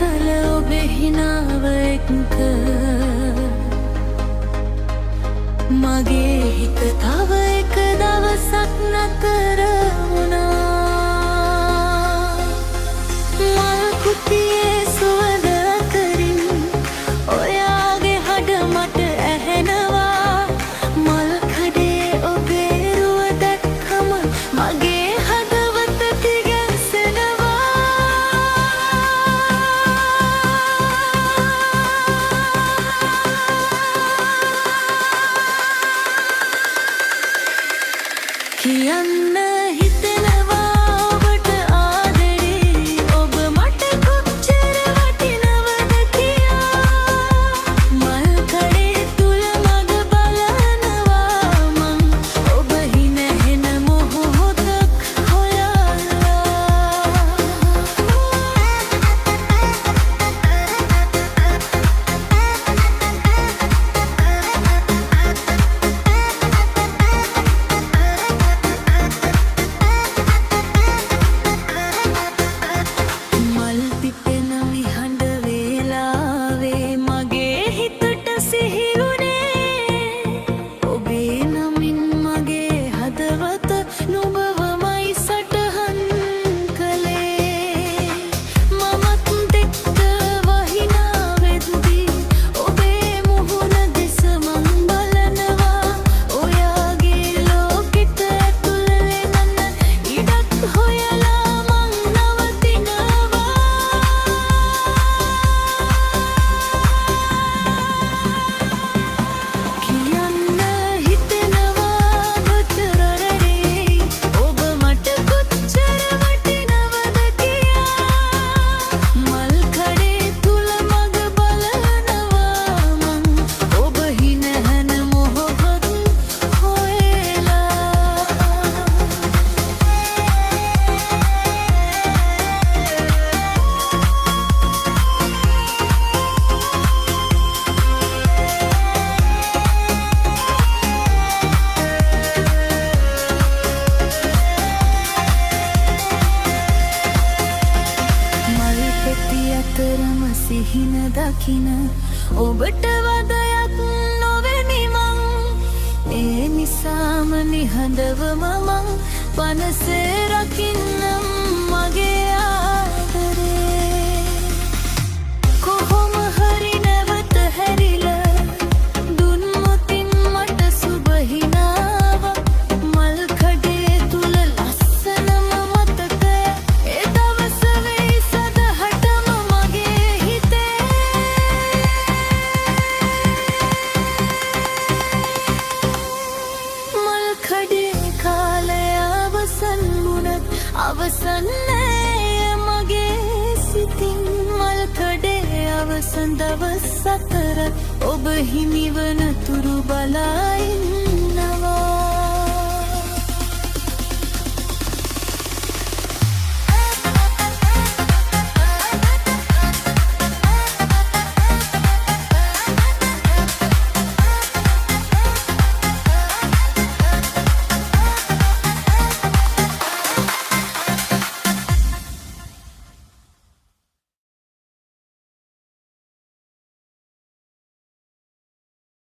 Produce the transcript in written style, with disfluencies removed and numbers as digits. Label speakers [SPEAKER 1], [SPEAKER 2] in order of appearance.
[SPEAKER 1] අසල ඔබේ හිනාව එක්ක මගේ හිත තව එක දවසක් නතර වුණා. මල් කුටියේ සුවඳ අතරින් ඔයාගේ හඬ මට ඇහෙනවා. මල් කඩේ ඔබේ රුව දැක්කම මගේ හදවත තිගැස්සෙනවා. කියන්න හිතෙනවා ඔබට ආදරේ ඔබ මට කොච්චර වටිනවද කියා. මල් කඩේ තුල මග බලනවා මං ඔබ හිනහෙන මොහොතක් හොයලා. මල් පිපෙන විහඬ වේලාවේ මගේ හිතට සිහිවුනේ ඔබේ නමින් මගේ හදවත නුඹවමයි සටහන් කළේ. මමත් දෙක්ක වහිනා වෙද්දී ඔබේ මුහුණ දෙස මං බලනවා. ඔයාගේ ලෝකෙට ඇතුල් වෙන්න ඉඩක් හොයලා මං නවතිනවා. කියන්න හිතෙනවා ඔබට රරේ ඔබ මට කොච්චර වටිනවද කියා. මල් කඩේ තුල මග බලනවා මං ඔබ හිනහන මොහොතක් හොයලා. මල් පෙති අතරම සිහින දකින ඔබට වදයක් නොවෙමි මං. ඒ නිසාම නිහඬවම මං පනසේ රකින්නම් මගේ ආදරේ. කොහොම හරි නැවත හැරිලා දුන් මුතින් මට සුබ හිනාවක්. මල් කඩේ තුල ලස්සනම මතකය ඒ දවස වෙයි සදහටම මගේ හිතේ. මල් කඩේ කාලය අවසන් වුණත් අවසන් නෑ මගේ සිතින්. මල් කඩේ අවසන් දවස් අතරත් ඔබ හිමිවන තුරු